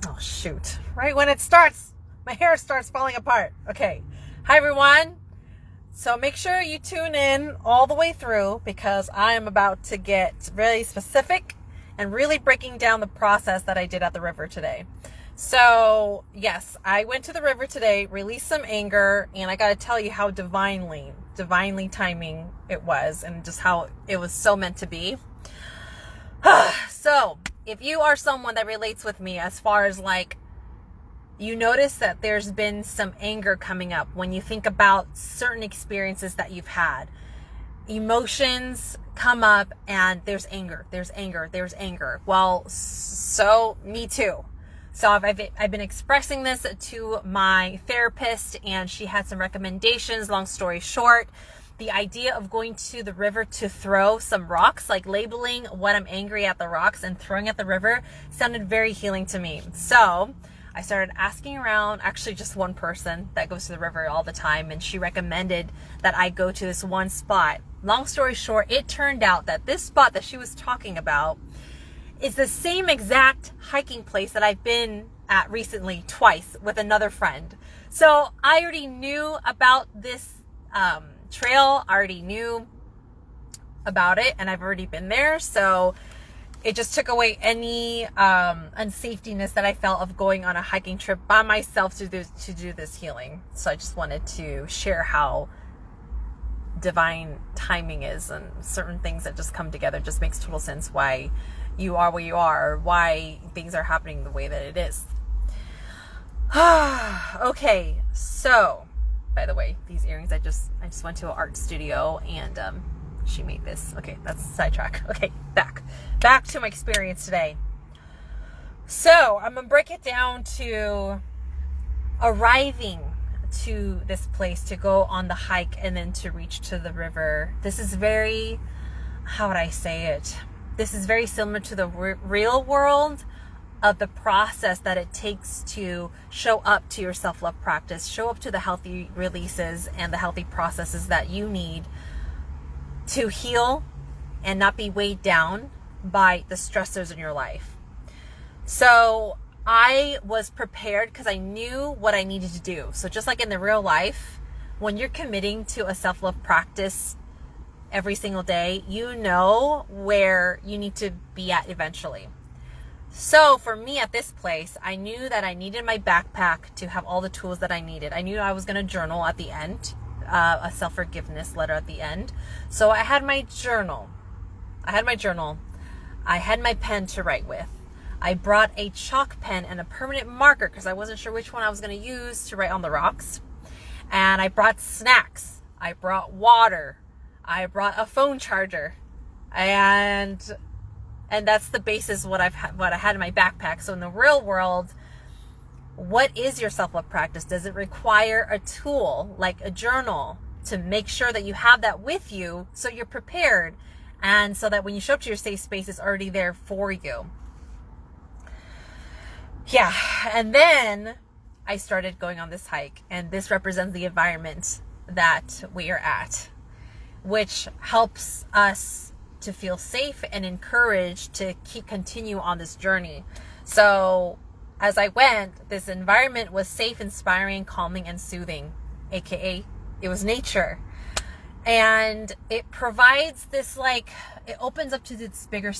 Oh, shoot. Right when it starts, my hair starts falling apart. Okay. Hi, everyone. So make sure you tune in all the way through because I am about to get really specific and really breaking down the process that I did at the river today. So, yes, I went to the river today, released some anger, and I got to tell you how divinely timing it was and just how it was so meant to be. So, if you are someone that relates with me as far as like, you notice that there's been some anger coming up when you think about certain experiences that you've had. Emotions come up and there's anger. Well, so me too. So I've been expressing this to my therapist and she had some recommendations. Long story short, the idea of going to the river to throw some rocks, like labeling what I'm angry at the rocks and throwing at the river, sounded very healing to me. So I started asking around, actually just one person that goes to the river all the time, and she recommended that I go to this one spot. Long story short, it turned out that this spot that she was talking about is the same exact hiking place that I've been at recently twice with another friend. So I already knew about this trail, I already knew about it, and I've already been there. So it just took away any unsafetyness that I felt of going on a hiking trip by myself to do this healing. So I just wanted to share how divine timing is, and certain things that just come together. Just makes total sense why you are where you are, or why things are happening the way that it is. Okay, so by the way, these earrings, I just went to an art studio and she made this. Okay, that's a sidetrack. Okay, back to my experience today. So I'm gonna break it down to arriving to this place to go on the hike and then to reach to the river. This is very, how would I say it? This is very similar to the real world of the process that it takes to show up to your self-love practice, show up to the healthy releases and the healthy processes that you need to heal and not be weighed down by the stressors in your life. So I was prepared because I knew what I needed to do. So just like in the real life, when you're committing to a self-love practice every single day, you know where you need to be at eventually. So for me at this place, I knew that I needed my backpack to have all the tools that I needed. I knew I was going to journal at the end, a self-forgiveness letter at the end. So I had my journal. I had my pen to write with. I brought a chalk pen and a permanent marker because I wasn't sure which one I was going to use to write on the rocks. And I brought snacks. I brought water. I brought a phone charger. And that's the basis of what I had in my backpack. So in the real world, what is your self-love practice? Does it require a tool like a journal to make sure that you have that with you so you're prepared, and so that when you show up to your safe space, it's already there for you? Yeah, and then I started going on this hike, and this represents the environment that we are at, which helps us to feel safe and encouraged to continue on this journey. So as I went, this environment was safe, inspiring, calming, and soothing, aka it was nature. And it provides this, like, it opens up to this bigger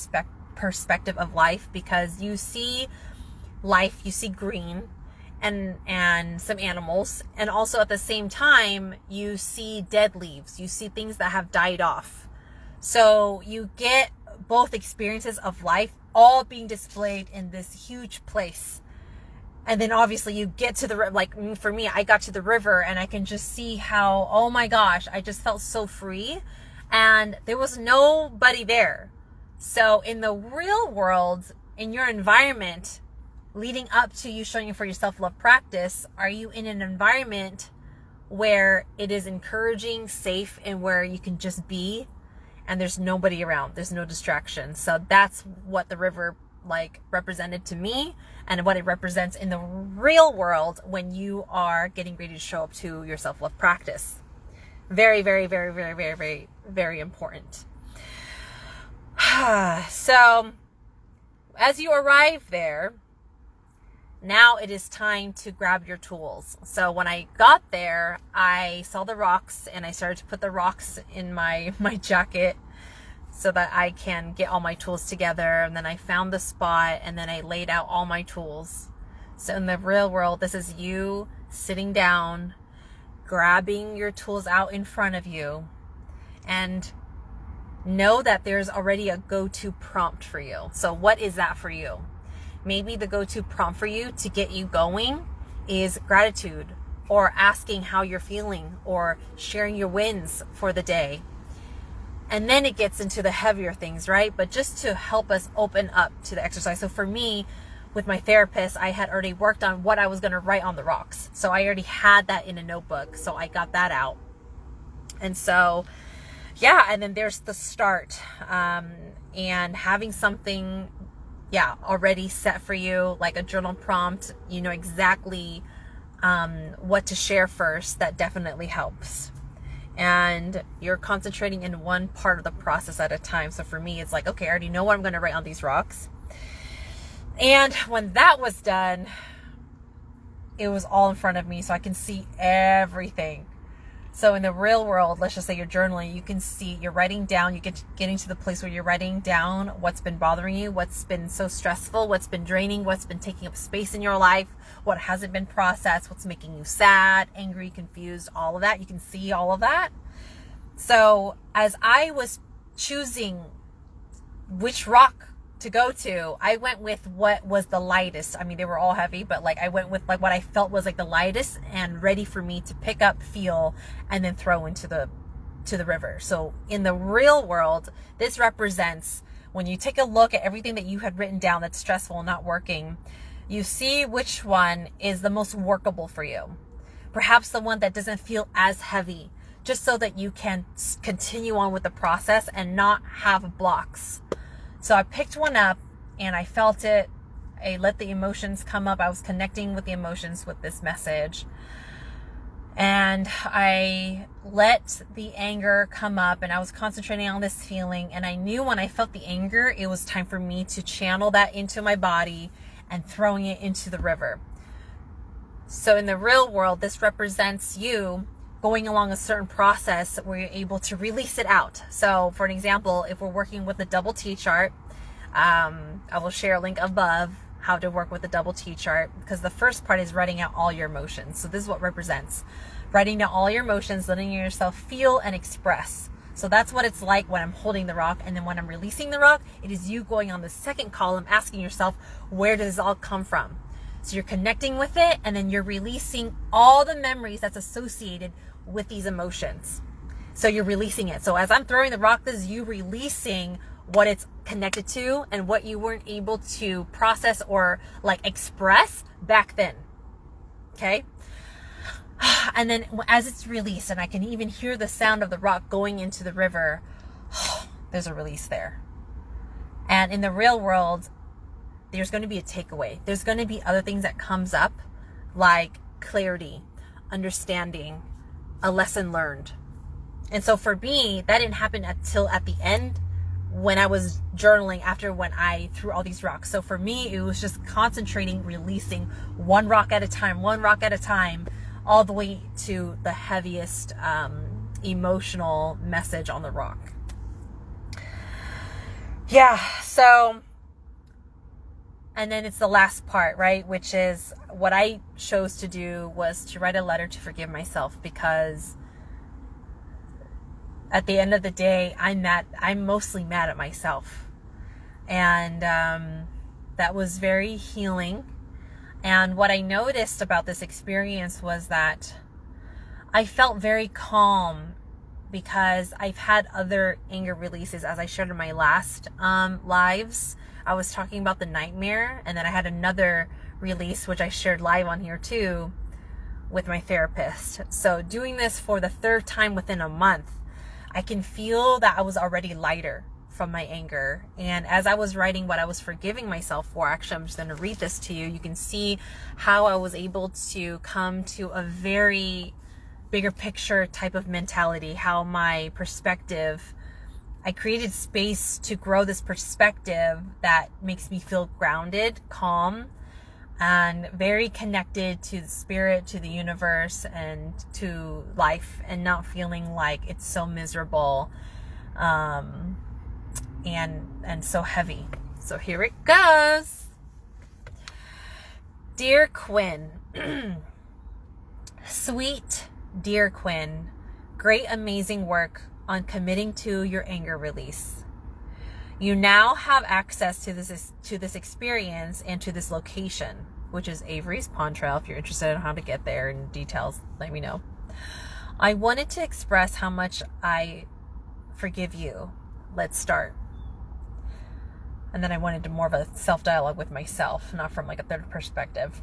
perspective of life, because you see life, you see green and some animals, and also at the same time you see dead leaves, you see things that have died off. So you get both experiences of life all being displayed in this huge place. And then obviously you get to the, like for me, I got to the river and I can just see how, oh my gosh, I just felt so free, and there was nobody there. So in the real world, in your environment, leading up to you showing up for your self-love practice, are you in an environment where it is encouraging, safe, and where you can just be and there's nobody around, there's no distraction? So that's what the river represented to me, and what it represents in the real world when you are getting ready to show up to your self-love practice. Very, very, very, very, very, very, very important. So as you arrive there, Now it is time to grab your tools. So when I got there, I saw the rocks and I started to put the rocks in my jacket so that I can get all my tools together. And then I found the spot and then I laid out all my tools. So in the real world, this is you sitting down, grabbing your tools out in front of you, and know that there's already a go-to prompt for you. So what is that for you? Maybe the go-to prompt for you to get you going is gratitude, or asking how you're feeling, or sharing your wins for the day. And then it gets into the heavier things, right? But just to help us open up to the exercise. So for me, with my therapist, I had already worked on what I was going to write on the rocks. So I already had that in a notebook. So I got that out. And so, yeah, and then there's the start. And having something, already set for you, like a journal prompt, you know exactly what to share first. That definitely helps. And you're concentrating in one part of the process at a time. So for me, it's like, okay, I already know what I'm going to write on these rocks. And when that was done, it was all in front of me, so I can see everything. So in the real world, let's just say you're journaling, you can see, you're writing down, you getting to the place where you're writing down what's been bothering you, what's been so stressful, what's been draining, what's been taking up space in your life, what hasn't been processed, what's making you sad, angry, confused, all of that. You can see all of that. So as I was choosing which rock to go to, I went with what was the lightest. I mean, they were all heavy, but like I went with like what I felt was like the lightest and ready for me to pick up, feel, and then throw into the river. So in the real world, this represents when you take a look at everything that you had written down that's stressful and not working, you see which one is the most workable for you. Perhaps the one that doesn't feel as heavy, just so that you can continue on with the process and not have blocks. So I picked one up and I felt it. I let the emotions come up. I was connecting with the emotions with this message. And I let the anger come up and I was concentrating on this feeling. And I knew when I felt the anger, it was time for me to channel that into my body and throwing it into the river. So in the real world, this represents you going along a certain process where you're able to release it out. So for an example, if we're working with a double T chart, I will share a link above how to work with a double T chart, because the first part is writing out all your emotions. So this is what represents writing down all your emotions, letting yourself feel and express. So that's what it's like when I'm holding the rock. And then when I'm releasing the rock, it is you going on the second column, asking yourself, where does this all come from? So you're connecting with it, and then you're releasing all the memories that's associated with these emotions. So you're releasing it. So as I'm throwing the rock, this is you releasing what it's connected to and what you weren't able to process or like express back then. Okay. And then as it's released, and I can even hear the sound of the rock going into the river, there's a release there. And in the real world, there's going to be a takeaway. There's going to be other things that comes up, like clarity, understanding, a lesson learned. And so for me, that didn't happen until at the end when I was journaling, after when I threw all these rocks. So for me, it was just concentrating, releasing one rock at a time, all the way to the heaviest emotional message on the rock. Yeah, so, and then it's the last part, right? Which is what I chose to do was to write a letter to forgive myself, because at the end of the day, I'm mostly mad at myself. And that was very healing. And what I noticed about this experience was that I felt very calm, because I've had other anger releases, as I shared in my last lives. I was talking about the nightmare, and then I had another release, which I shared live on here too, with my therapist. So doing this for the third time within a month, I can feel that I was already lighter from my anger. And as I was writing what I was forgiving myself for, actually, I'm just going to read this to you. You can see how I was able to come to a very bigger picture type of mentality, how my perspective, I created space to grow this perspective that makes me feel grounded, calm, and very connected to the spirit, to the universe, and to life, and not feeling like it's so miserable and so heavy. So here it goes. Dear Quinn, sweet dear Quinn, great amazing work on committing to your anger release. You now have access to this experience and to this location, which is Avery's Pond Trail. If you're interested in how to get there and details, let me know. I wanted to express how much I forgive you. Let's start. And then I wanted to more of a self-dialogue with myself, not from like a third perspective.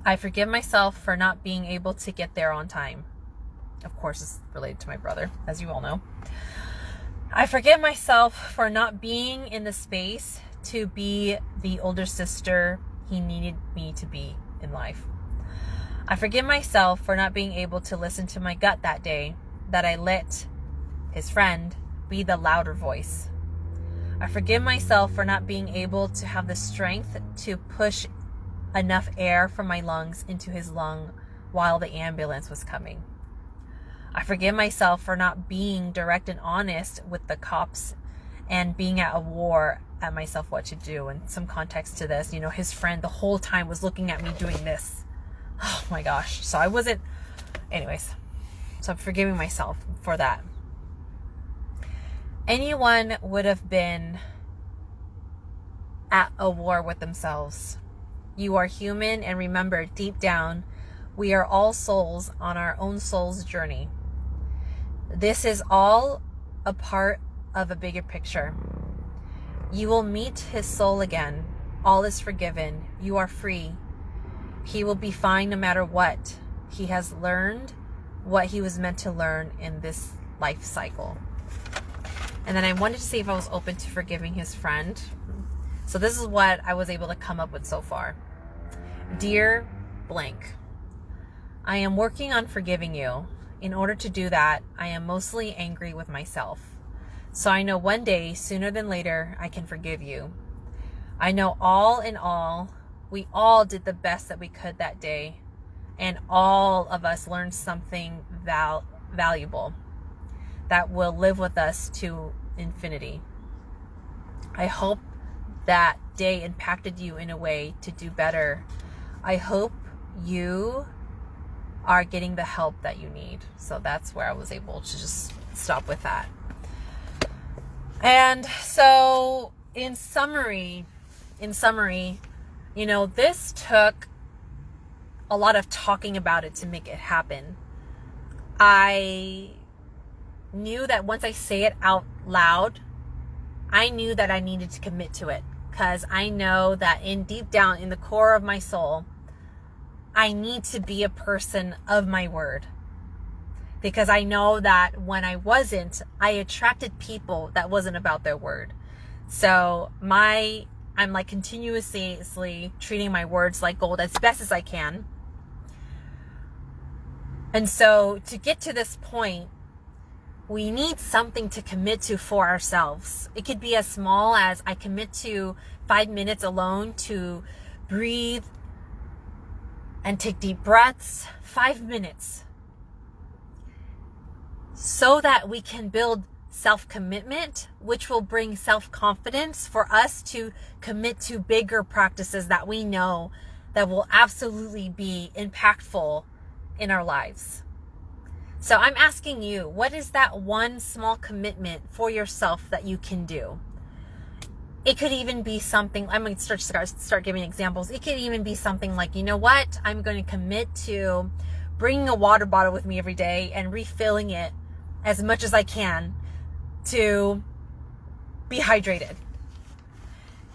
I forgive myself for not being able to get there on time. Of course, it's related to my brother, as you all know. I forgive myself for not being in the space to be the older sister he needed me to be in life. I forgive myself for not being able to listen to my gut that day, that I let his friend be the louder voice. I forgive myself for not being able to have the strength to push enough air from my lungs into his lung while the ambulance was coming. I forgive myself for not being direct and honest with the cops and being at a war at myself what to do. And some context to this, his friend the whole time was looking at me doing this. Oh my gosh. So I wasn't, anyways, so I'm forgiving myself for that. Anyone would have been at a war with themselves. You are human, and remember, deep down, we are all souls on our own soul's journey. This is all a part of a bigger picture. You will meet his soul again. All is forgiven. You are free. He will be fine no matter what. He has learned what he was meant to learn in this life cycle. And then I wanted to see if I was open to forgiving his friend. So this is what I was able to come up with so far. Dear blank, I am working on forgiving you. In order to do that, I am mostly angry with myself. So I know one day, sooner than later, I can forgive you. I know all in all, we all did the best that we could that day. And all of us learned something valuable that will live with us to infinity. I hope that day impacted you in a way to do better. I hope you are getting the help that you need. So that's where I was able to just stop with that. And so in summary, this took a lot of talking about it to make it happen. I knew that once I say it out loud, I knew that I needed to commit to it, because I know that deep down in the core of my soul, I need to be a person of my word, because I know that when I wasn't, I attracted people that wasn't about their word. So I'm like continuously treating my words like gold as best as I can. And so to get to this point, we need something to commit to for ourselves. It could be as small as I commit to 5 minutes alone to breathe and take deep breaths, 5 minutes, so that we can build self-commitment, which will bring self-confidence for us to commit to bigger practices that we know that will absolutely be impactful in our lives. So I'm asking you, what is that one small commitment for yourself that you can do? It could even be something, I'm going to start giving examples. It could even be something like, you know what? I'm going to commit to bringing a water bottle with me every day and refilling it as much as I can to be hydrated.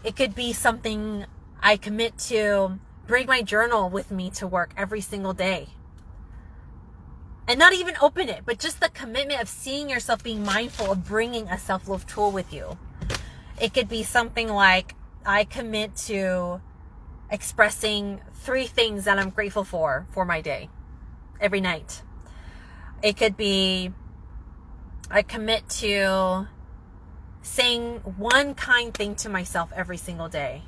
It could be something I commit to bring my journal with me to work every single day. And not even open it, but just the commitment of seeing yourself, being mindful of bringing a self-love tool with you. It could be something like, I commit to expressing 3 things that I'm grateful for my day, every night. It could be, I commit to saying one kind thing to myself every single day.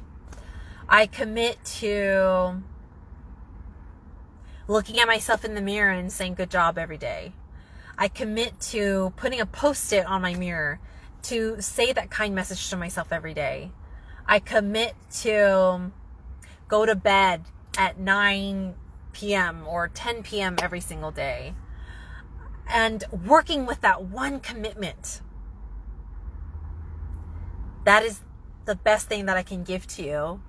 I commit to looking at myself in the mirror and saying good job every day. I commit to putting a post-it on my mirror to say that kind message to myself every day. I commit to go to bed at 9 p.m. or 10 p.m. every single day. And working with that one commitment, that is the best thing that I can give to you.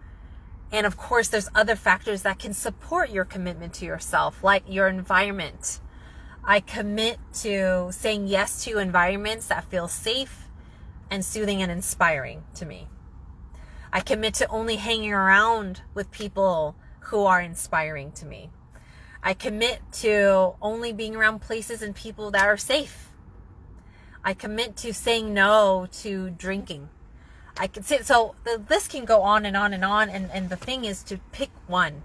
And of course, there's other factors that can support your commitment to yourself, like your environment. I commit to saying yes to environments that feel safe and soothing and inspiring to me. I commit to only hanging around with people who are inspiring to me. I commit to only being around places and people that are safe. I commit to saying no to drinking. I can say, so the list can go on and on and on. And the thing is to pick one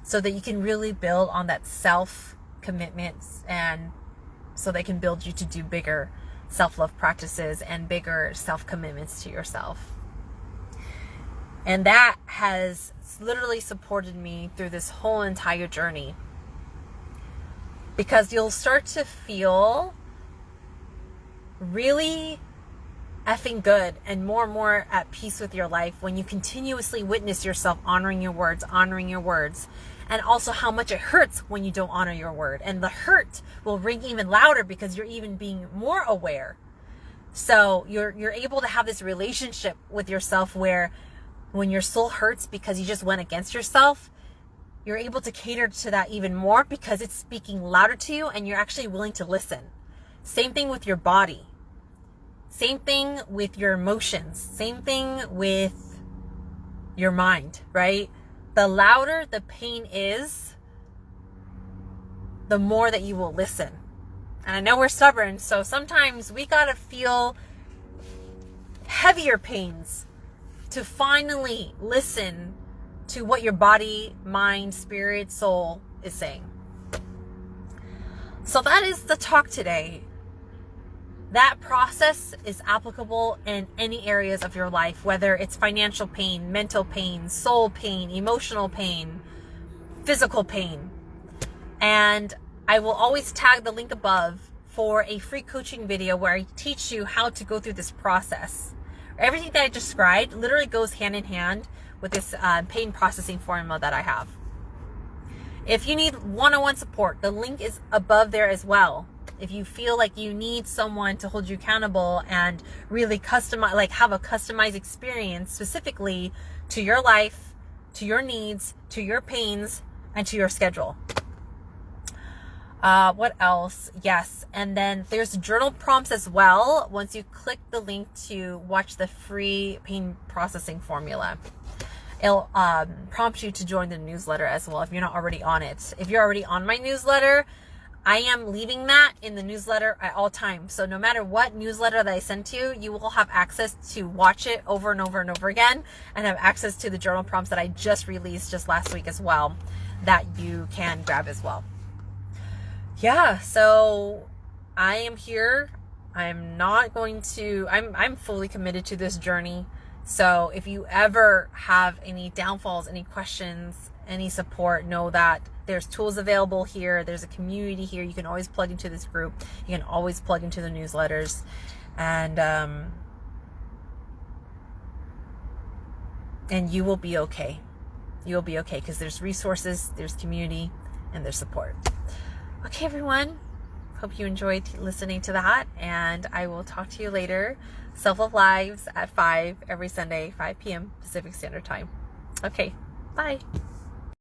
so that you can really build on that self commitments, and so they can build you to do bigger self-love practices and bigger self-commitments to yourself. And that has literally supported me through this whole entire journey, because you'll start to feel really effing good and more at peace with your life when you continuously witness yourself honoring your words, and also how much it hurts when you don't honor your word. And the hurt will ring even louder because you're even being more aware. So you're able to have this relationship with yourself where when your soul hurts because you just went against yourself, you're able to cater to that even more because it's speaking louder to you and you're actually willing to listen. Same thing with your body. Same thing with your emotions. Same thing with your mind, right? The louder the pain is, the more that you will listen. And I know we're stubborn, so sometimes we gotta feel heavier pains to finally listen to what your body, mind, spirit, soul is saying. So that is the talk today. That process is applicable in any areas of your life, whether it's financial pain, mental pain, soul pain, emotional pain, physical pain. And I will always tag the link above for a free coaching video where I teach you how to go through this process. Everything that I described literally goes hand in hand with this pain processing formula that I have. If you need one-on-one support, the link is above there as well. If you feel like you need someone to hold you accountable and really customize, like have a customized experience specifically to your life, to your needs, to your pains, and to your schedule. What else? Yes. And then there's journal prompts as well. Once you click the link to watch the free pain processing formula, it'll prompt you to join the newsletter as well if you're not already on it. If you're already on my newsletter, I am leaving that in the newsletter at all times. So no matter what newsletter that I send to you, you will have access to watch it over and over and over again, and have access to the journal prompts that I just released just last week as well, that you can grab as well. Yeah, so I am here. I'm fully committed to this journey. So if you ever have any downfalls, any questions, any support, know that there's tools available here. There's a community here. You can always plug into this group. You can always plug into the newsletters. And you will be okay. You'll be okay because there's resources, there's community, and there's support. Okay, everyone. Hope you enjoyed listening to that. And I will talk to you later. Self-Love Lives at 5 every Sunday, 5 p.m. Pacific Standard Time. Okay, bye.